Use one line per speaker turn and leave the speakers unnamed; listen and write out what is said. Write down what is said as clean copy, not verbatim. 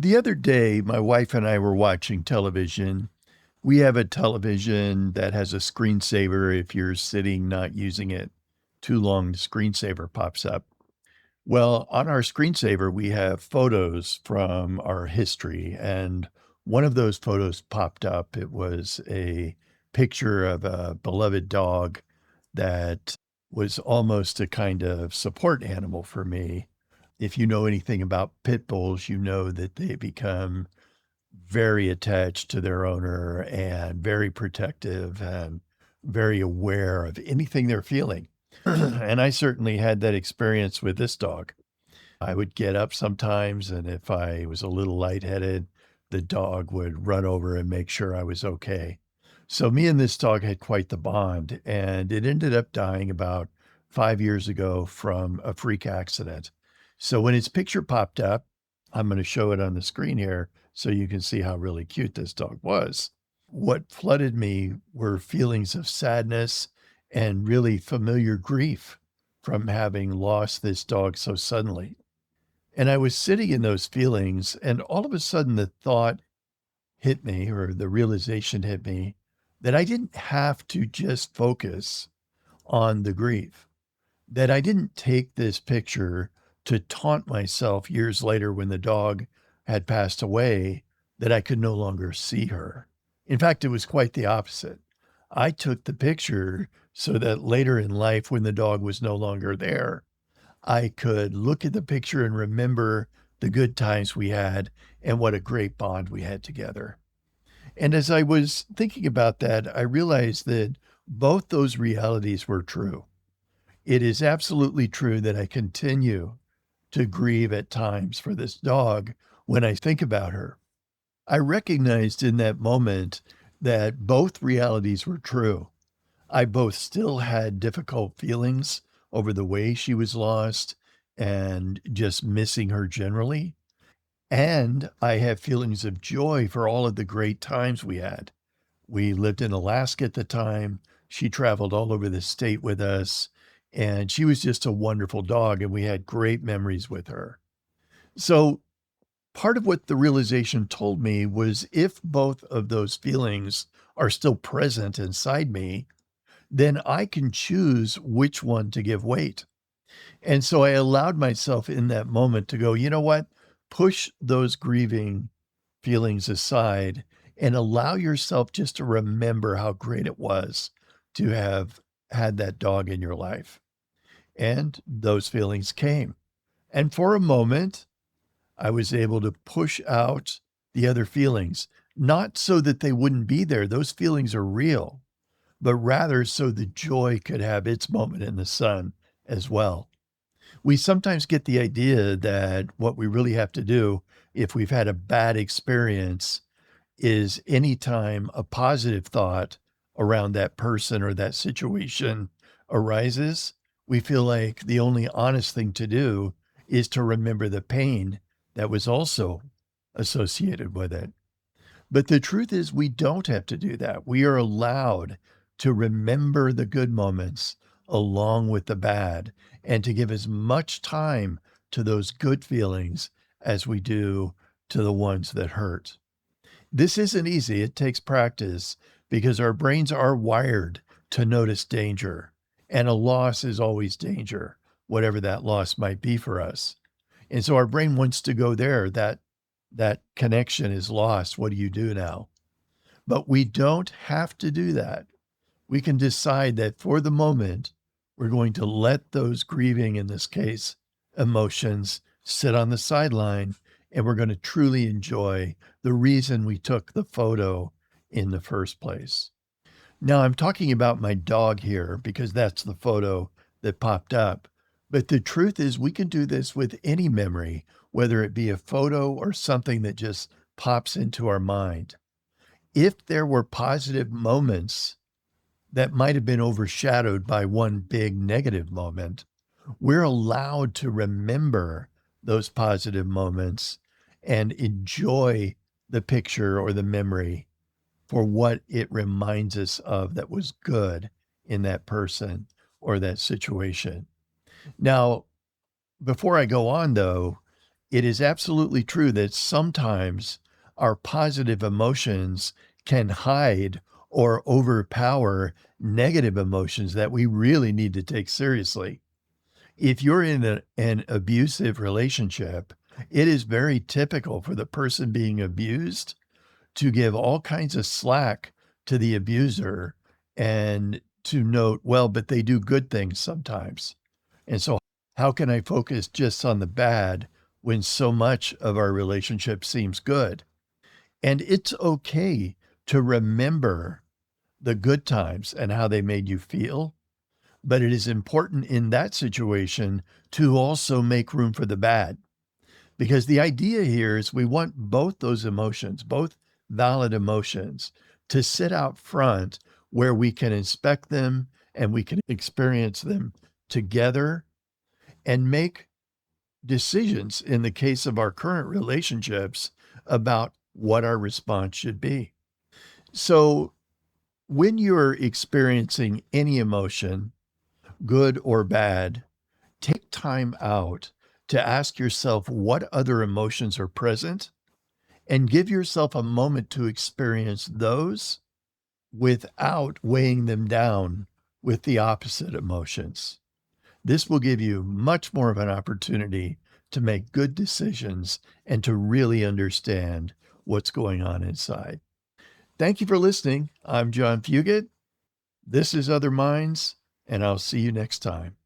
The other day, my wife and I were watching television. We have a television that has a screensaver. If you're sitting not using it too long, the screensaver pops up. Well, on our screensaver, we have photos from our history, and one of those photos popped up. It was a picture of a beloved dog that was almost a kind of support animal for me. If you know anything about pit bulls, you know that they become very attached to their owner and very protective and very aware of anything they're feeling. And I certainly had that experience with this dog. I would get up sometimes, and if I was a little lightheaded, the dog would run over and make sure I was okay. So me and this dog had quite the bond, and it ended up dying about 5 years ago from a freak accident. So when its picture popped up, I'm gonna show it on the screen here so you can see how really cute this dog was. What flooded me were feelings of sadness and really familiar grief from having lost this dog so suddenly. And I was sitting in those feelings, and all of a sudden the thought hit me, or the realization hit me, that I didn't have to just focus on the grief, that I didn't take this picture to taunt myself years later when the dog had passed away that I could no longer see her. In fact, it was quite the opposite. I took the picture so that later in life, when the dog was no longer there, I could look at the picture and remember the good times we had and what a great bond we had together. And as I was thinking about that, I realized that both those realities were true. It is absolutely true that I continue to grieve at times for this dog when I think about her. I recognized in that moment that both realities were true. I both still had difficult feelings over the way she was lost and just missing her generally. And I have feelings of joy for all of the great times we had. We lived in Alaska at the time. She traveled all over the state with us, and she was just a wonderful dog, and we had great memories with her. So part of what the realization told me was if both of those feelings are still present inside me, then I can choose which one to give weight. And so I allowed myself in that moment to go, you know what? Push those grieving feelings aside and allow yourself just to remember how great it was to have had that dog in your life. And those feelings came. And for a moment, I was able to push out the other feelings, not so that they wouldn't be there. Those feelings are real, but rather so the joy could have its moment in the sun as well. We sometimes get the idea that what we really have to do if we've had a bad experience is anytime a positive thought around that person or that situation arises, we feel like the only honest thing to do is to remember the pain that was also associated with it. But the truth is, we don't have to do that. We are allowed to remember the good moments along with the bad and to give as much time to those good feelings as we do to the ones that hurt. This isn't easy. It takes practice because our brains are wired to notice danger, and a loss is always danger, whatever that loss might be for us. And so our brain wants to go there. That connection is lost. What do you do now? But we don't have to do that. We can decide that for the moment, we're going to let those grieving, in this case, emotions sit on the sideline, and we're going to truly enjoy the reason we took the photo in the first place. Now, I'm talking about my dog here because that's the photo that popped up. But the truth is, we can do this with any memory, whether it be a photo or something that just pops into our mind. If there were positive moments that might have been overshadowed by one big negative moment, we're allowed to remember those positive moments and enjoy the picture or the memory for what it reminds us of that was good in that person or that situation. Now, before I go on though, it is absolutely true that sometimes our positive emotions can hide or overpower negative emotions that we really need to take seriously. If you're in an abusive relationship, it is very typical for the person being abused to give all kinds of slack to the abuser and to note, well, but they do good things sometimes. And so, how can I focus just on the bad when so much of our relationship seems good? And it's okay to remember the good times and how they made you feel. But it is important in that situation to also make room for the bad. Because the idea here is we want both those emotions, both valid emotions, to sit out front where we can inspect them and we can experience them together and make decisions in the case of our current relationships about what our response should be. So, when you're experiencing any emotion, good or bad, take time out to ask yourself what other emotions are present and give yourself a moment to experience those without weighing them down with the opposite emotions. This will give you much more of an opportunity to make good decisions and to really understand what's going on inside. Thank you for listening. I'm John Fugett. This is Other Minds, and I'll see you next time.